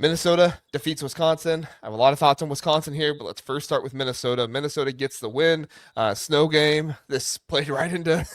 Minnesota defeats Wisconsin. I have a lot of thoughts on Wisconsin here, but let's first start with Minnesota. Minnesota gets the win. Snow game. This played right into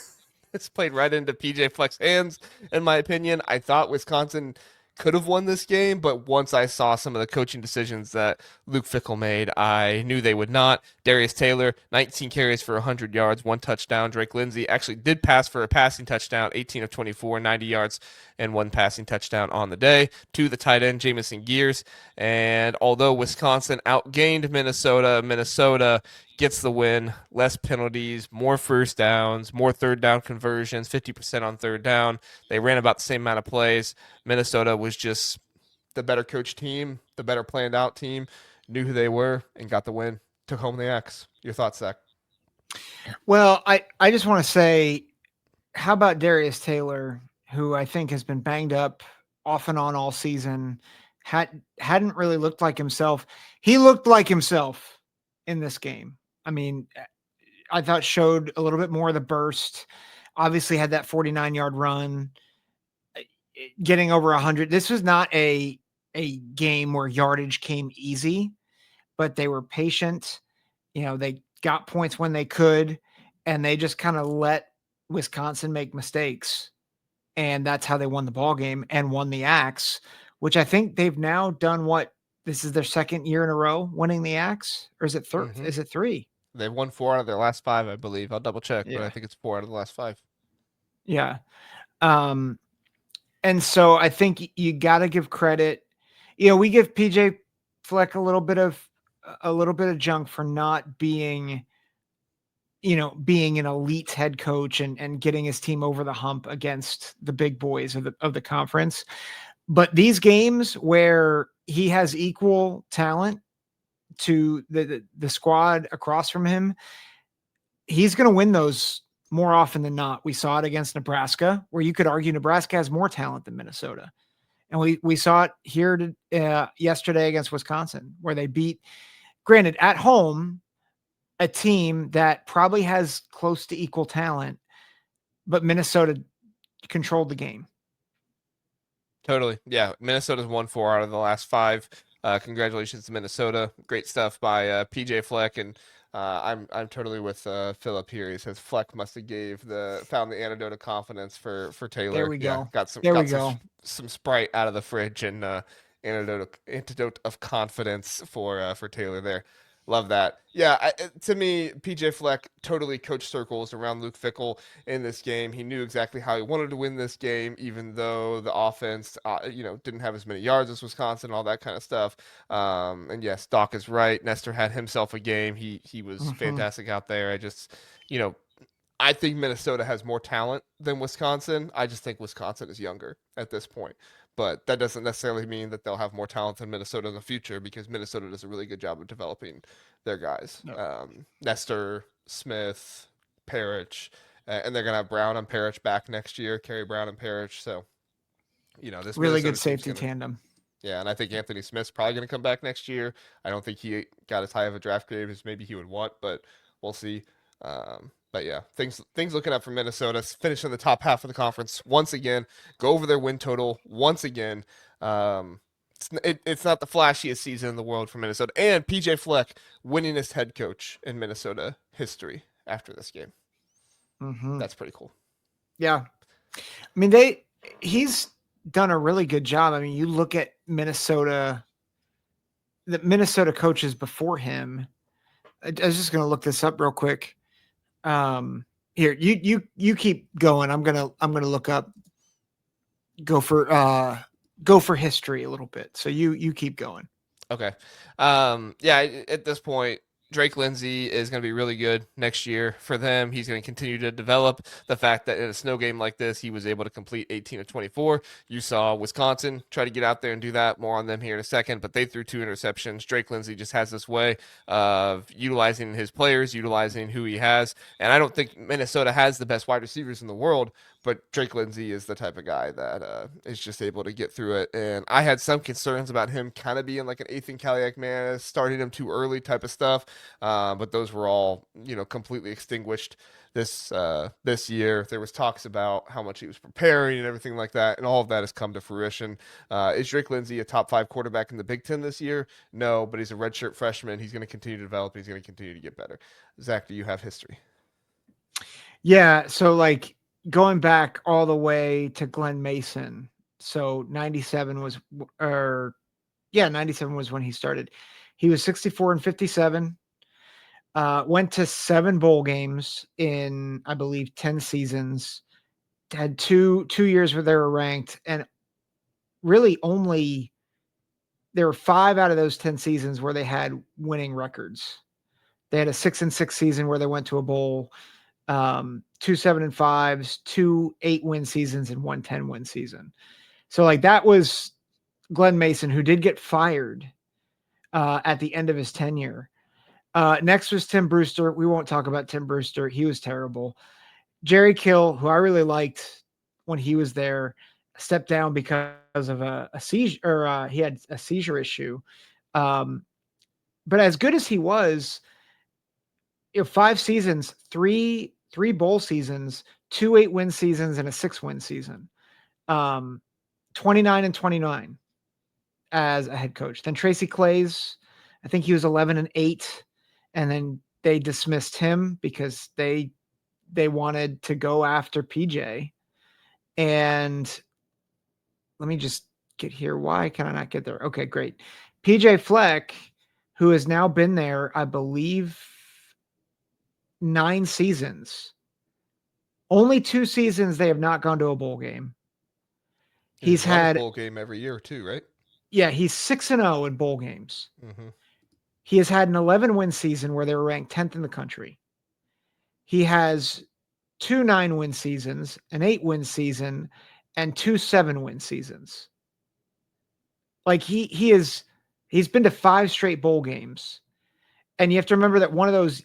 this played right into PJ Fleck's hands, in my opinion. I thought Wisconsin could have won this game, but once I saw some of the coaching decisions that Luke Fickell made, I knew they would not. Darius Taylor, 19 carries for 100 yards, one touchdown. Drake Lindsey actually did pass for a passing touchdown, 18 of 24, 90 yards, and one passing touchdown on the day. To the tight end, Jamison Gears. And although Wisconsin outgained Minnesota, Minnesota gets the win, less penalties, more first downs, more third down conversions, 50% on third down. They ran about the same amount of plays. Minnesota was just the better coach team, the better planned out team, knew who they were, and got the win. Took home the X. Your thoughts, Zach? Well, I just want to say, how about Darius Taylor, who I think has been banged up off and on all season, hadn't really looked like himself. He looked like himself in this game. I mean, I thought showed a little bit more of the burst. Obviously had that 49-yard run, getting over 100. This was not a game where yardage came easy, but they were patient. They got points when they could, and they just kind of let Wisconsin make mistakes. And that's how they won the ball game and won the Axe, which I think they've now done this is their second year in a row winning the Axe, or is it third? Mm-hmm. Is it three? They've won 4 out of their last 5, I believe. I'll double check, but I Yeah. think it's 4 out of the last 5. Yeah. And so I think you got to give credit. We give PJ Fleck a little bit of junk for not being an elite head coach and getting his team over the hump against the big boys of the conference. But these games where he has equal talent to the squad across from him, he's going to win those more often than not. We saw it against Nebraska, where you could argue Nebraska has more talent than Minnesota. And we saw it here yesterday against Wisconsin, where they beat, granted, at home, a team that probably has close to equal talent, but Minnesota controlled the game. Totally. Yeah. Minnesota's won 4 out of the last 5. Congratulations to Minnesota. Great stuff by PJ Fleck. And I'm totally with Philip here. He says Fleck must have found the antidote of confidence for Taylor. There we Yeah, go. There we go. Some Sprite out of the fridge and antidote of confidence for Taylor there. Love that. Yeah, to me, PJ Fleck totally coached circles around Luke Fickell in this game. He knew exactly how he wanted to win this game, even though the offense, didn't have as many yards as Wisconsin, all that kind of stuff. And yes, Doc is right. Nestor had himself a game. He was fantastic out there. I think Minnesota has more talent than Wisconsin. I just think Wisconsin is younger at this point. But that doesn't necessarily mean that they'll have more talent than Minnesota in the future because Minnesota does a really good job of developing their guys. No. Nestor, Smith, Parrish, and they're going to have Brown and Parrish back next year, Kerry Brown and Parrish. So, this really Minnesota good safety tandem. Yeah, and I think Anthony Smith's probably going to come back next year. I don't think he got as high of a draft grade as maybe he would want, but we'll see. But yeah, things looking up for Minnesota. Finish in the top half of the conference once again. Go over their win total once again. It's not the flashiest season in the world for Minnesota. And PJ Fleck, winningest head coach in Minnesota history after this game. Mm-hmm. That's pretty cool. Yeah. I mean, he's done a really good job. I mean, you look at Minnesota, the Minnesota coaches before him. I was just going to look this up real quick. Here, you keep going. I'm gonna look up. Go for history a little bit. So you keep going. Okay. Yeah. At this point, Drake Lindsey is going to be really good next year for them. He's going to continue to develop. The fact that in a snow game like this, he was able to complete 18 of 24. You saw Wisconsin try to get out there and do that. More on them here in a second, but they threw 2 interceptions. Drake Lindsey just has this way of utilizing his players, utilizing who he has. And I don't think Minnesota has the best wide receivers in the world, but Drake Lindsey is the type of guy that is just able to get through it. And I had some concerns about him kind of being like an Ethan Kaliak starting him too early type of stuff. But those were all, completely extinguished this year. There was talks about how much he was preparing and everything like that, and all of that has come to fruition. Is Drake Lindsey a top 5 quarterback in the Big Ten this year? No, but he's a redshirt freshman. He's going to continue to develop. He's going to continue to get better. Zach, do you have history? Yeah, so like going back all the way to Glenn Mason. So 97 was, or yeah, 97 was when he started. He was 64 and 57. Went to 7 bowl games in, I believe, 10 seasons. Had two years where they were ranked, and really only there were 5 out of those 10 seasons where they had winning records. They had a 6-6 season where they went to a bowl, 2 7-5s, 2 8-win seasons, and 1 10-win season. So like that was Glenn Mason, who did get fired at the end of his tenure. Next was Tim Brewster. We won't talk about Tim Brewster. He was terrible. Jerry Kill, who I really liked when he was there, stepped down because of a seizure, or he had a seizure issue. But as good as he was, 5 seasons, three bowl seasons, 2 8-win seasons, and a 6-win season. 29 and 29 as a head coach. Then Tracy Claeys, I think he was 11 and 8, and then they dismissed him because they wanted to go after PJ. And let me just get here. Why can I not get there? Okay, great. PJ Fleck, who has now been there, I believe, 9 seasons. Only 2 seasons they have not gone to a bowl game. He's had a bowl game every year too, right? Yeah, he's 6-0 in bowl games. Mm-hmm. He has had an 11-win season where they were ranked 10th in the country. He has 2 9-win seasons, an 8-win season, and 2 7-win seasons. Like he's been to 5 straight bowl games. And you have to remember that one of those,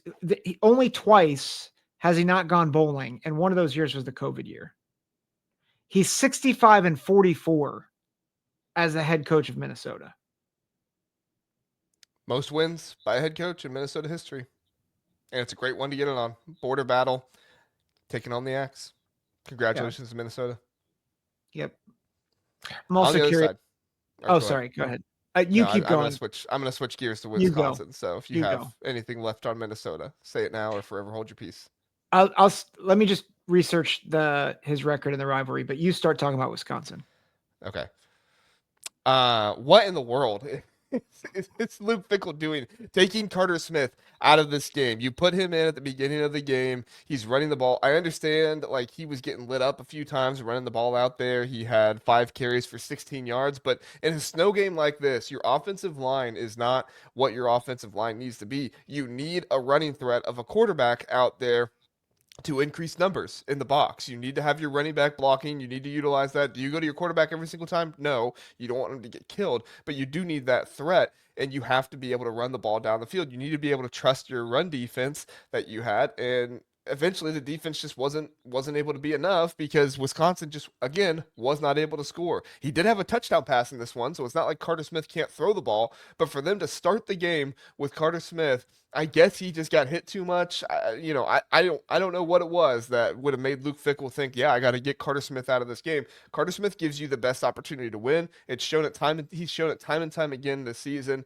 only twice has he not gone bowling, and one of those years was the COVID year. He's 65 and 44 as the head coach of Minnesota. Most wins by a head coach in Minnesota history. And it's a great one to get it on. Border battle, taking on the Axe. Congratulations to Minnesota. Yep. I'm also curious. Oh, sorry. Go ahead. You keep going. I'm gonna switch gears to Wisconsin. So if you have anything left on Minnesota, say it now or forever hold your peace. I'll let me just research his record in the rivalry, but you start talking about Wisconsin. Okay. What in the world is Luke Fickell doing? Taking Carter Smith out of this game. You put him in at the beginning of the game. He's running the ball. I understand, like, he was getting lit up a few times running the ball out there. He had 5 carries for 16 yards. But in a snow game like this, your offensive line is not what your offensive line needs to be. You need a running threat of a quarterback out there to increase numbers in the box. You need to have your running back blocking. You need to utilize that. Do you go to your quarterback every single time? No, you don't want him to get killed, but you do need that threat, and you have to be able to run the ball down the field. You need to be able to trust your run defense that you had, and eventually the defense just wasn't able to be enough because Wisconsin just, again, was not able to score. He did have a touchdown pass in this one, so it's not like Carter Smith can't throw the ball, but for them to start the game with Carter Smith, I guess he just got hit too much. I don't know what it was that would have made Luke Fickell think, yeah, I got to get Carter Smith out of this game. Carter Smith gives you the best opportunity to win. He's shown it time and time again this season.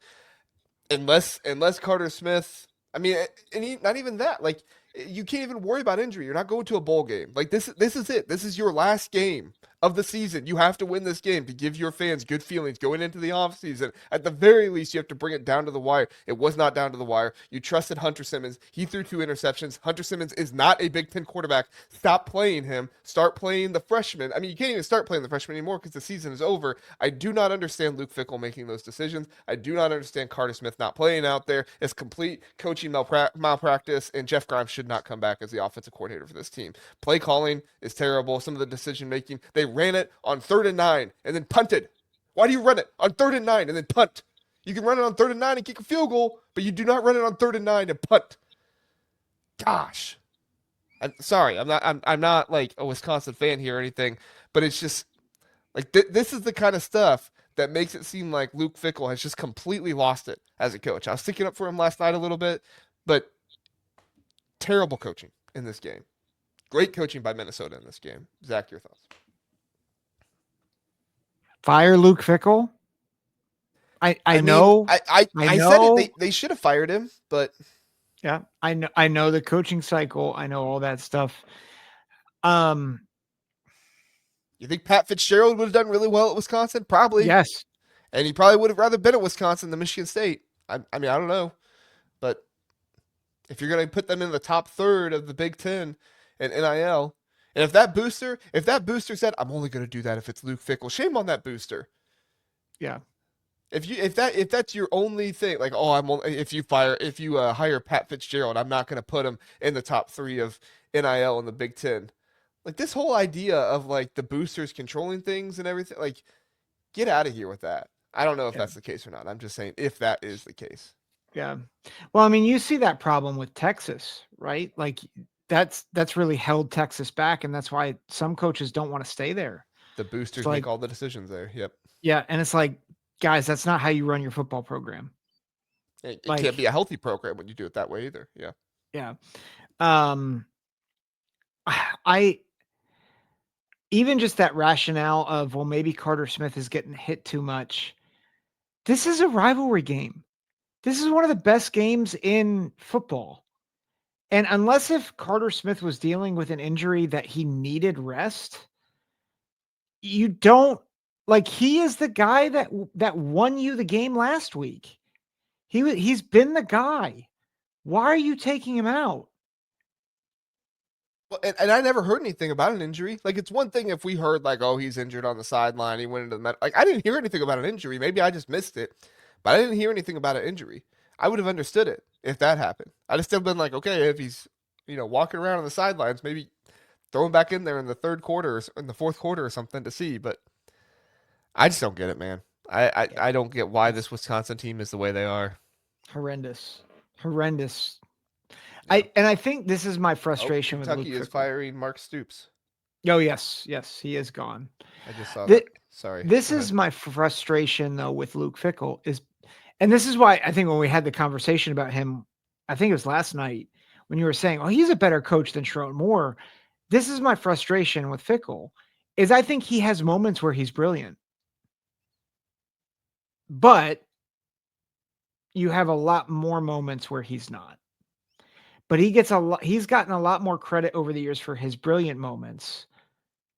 Unless Carter Smith, I mean, and not even that. Like, you can't even worry about injury. You're not going to a bowl game. Like, this is it. This is your last game of the season. You have to win this game to give your fans good feelings going into the offseason. At the very least, you have to bring it down to the wire. It was not down to the wire. You trusted Hunter Simmons. He threw 2 interceptions. Hunter Simmons is not a Big Ten quarterback. Stop playing him. Start playing the freshman. I mean, you can't even start playing the freshman anymore because the season is over. I do not understand Luke Fickell making those decisions. I do not understand Carter Smith not playing out there. It's complete coaching malpractice, and Jeff Grimes should not come back as the offensive coordinator for this team. Play calling is terrible. Some of the decision making, they ran it on 3rd and 9 and then punted. Why do you run it on 3rd and 9 and then punt? You can run it on 3rd and 9 and kick a field goal, but you do not run it on 3rd and 9 and punt. Gosh, I'm sorry. I'm not like a Wisconsin fan here or anything, but it's just like this is the kind of stuff that makes it seem like Luke Fickell has just completely lost it as a coach. I was sticking up for him last night a little bit, but terrible coaching in this game. Great coaching by Minnesota in this game. Zach, your thoughts? Fire Luke Fickell. I know. I said it. They should have fired him, but yeah, I know the coaching cycle. I know all that stuff. You think Pat Fitzgerald would have done really well at Wisconsin? Probably. Yes. And he probably would have rather been at Wisconsin than Michigan State. I mean, I don't know. But if you're going to put them in the top third of the Big Ten and NIL, and if that booster said, I'm only going to do that if it's Luke Fickell, shame on that booster. Yeah. If that's your only thing, like, oh, if you hire Pat Fitzgerald, I'm not going to put him in the top 3 of NIL in the Big Ten. Like, this whole idea of like the boosters controlling things and everything, like, get out of here with that. I don't know if that's the case or not. I'm just saying if that is the case. Yeah. Well, I mean, you see that problem with Texas, right? Like that's really held Texas back, and that's why some coaches don't want to stay there. The boosters make all the decisions there. Yep. Yeah, and it's like, guys, that's not how you run your football program. It can't be a healthy program when you do it that way either. Yeah. Yeah. I even just that rationale of, well, maybe Carter Smith is getting hit too much. This is a rivalry game. This is one of the best games in football. And unless if Carter Smith was dealing with an injury that he needed rest, you don't like, he is the guy that won you the game last week. He's been the guy. Why are you taking him out? Well, and I never heard anything about an injury. Like, it's one thing if we heard like, oh, he's injured on the sideline, he went into the like, I didn't hear anything about an injury. Maybe I just missed it, but I didn't hear anything about an injury. I would have understood it if that happened. I'd have still been like, okay, if he's walking around on the sidelines, maybe throw him back in there in the third quarter or in the fourth quarter or something to see. But I just don't get it, man. I don't get why this Wisconsin team is the way they are. Horrendous. Yeah. I think this is my frustration with Kentucky Luke is Fickell. firing Mark Stoops. Oh, yes, he is gone. I just saw that. Sorry. This is my frustration though with Luke Fickell and this is why I think when we had the conversation about him, I think it was last night when you were saying, oh, he's a better coach than Sherrone Moore. This is my frustration with Fickell is I think he has moments where he's brilliant, but you have a lot more moments where he's not. But he's gotten a lot more credit over the years for his brilliant moments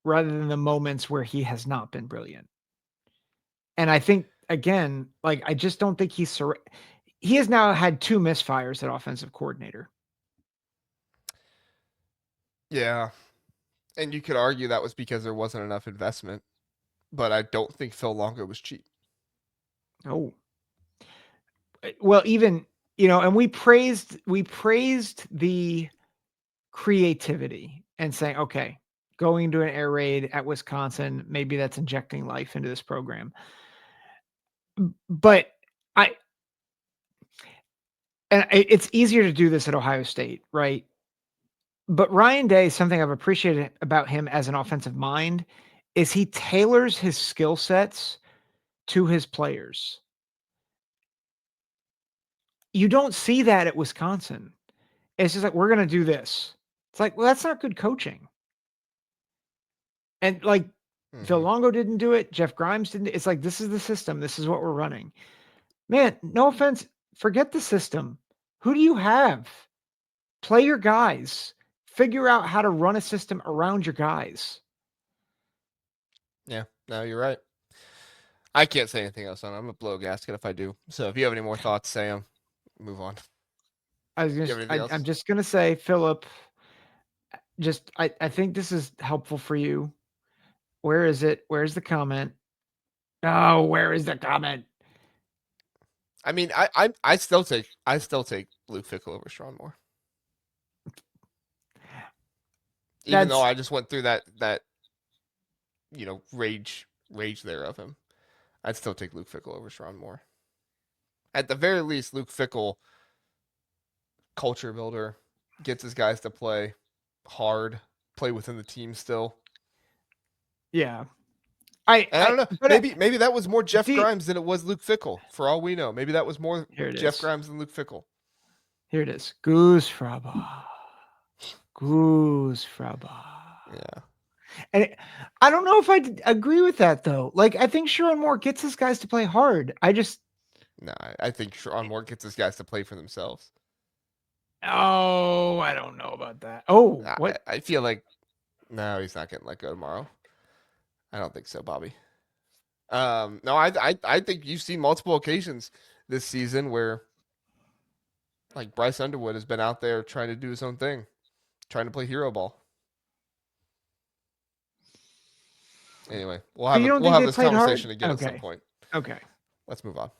rather than the moments where he has not been brilliant. And I think, again, like, I just don't think he has now had 2 misfires at offensive coordinator. Yeah. And you could argue that was because there wasn't enough investment, but I don't think Phil Longo was cheap. Oh. Well, even, and we praised the creativity and saying, okay, going into an air raid at Wisconsin, maybe that's injecting life into this program. But it's easier to do this at Ohio State, right? But Ryan Day, something I've appreciated about him as an offensive mind is he tailors his skill sets to his players. You don't see that at Wisconsin. It's just like, we're going to do this. It's like, well, that's not good coaching. And like, Phil Longo didn't do it. Jeff Grimes didn't. It's like, this is the system. This is what we're running. Man, no offense. Forget the system. Who do you have? Play your guys. Figure out how to run a system around your guys. Yeah, no, you're right. I can't say anything else on it. I'm going to blow a gasket if I do. So if you have any more thoughts, say them. Move on. I'm just going to say, Philip, I think this is helpful for you. Where is it? Where's the comment? Oh, where is the comment? I mean, I still take Luke Fickell over Sherrone Moore. Even though I just went through that rage there of him, I'd still take Luke Fickell over Sherrone Moore. At the very least, Luke Fickell, culture builder, gets his guys to play hard, play within the team still. Yeah. I don't know. Maybe that was more Jeff Grimes than it was Luke Fickell. For all we know, maybe that was more Jeff Grimes than Luke Fickell. Here it is. Goose Fraba. Grußfraba. Yeah. And I don't know if I agree with that though. Like I think Sherrod Moore gets his guys to play hard. No, I think Sherrod Moore gets his guys to play for themselves. I don't know about that. Oh, what? I feel like no, he's not getting let go tomorrow. I don't think so, Bobby. No, I think you've seen multiple occasions this season where like Bryce Underwood has been out there trying to do his own thing, trying to play hero ball. Anyway, You don't we'll think have they this played conversation hard? again at some Okay. point. Okay. Let's move on.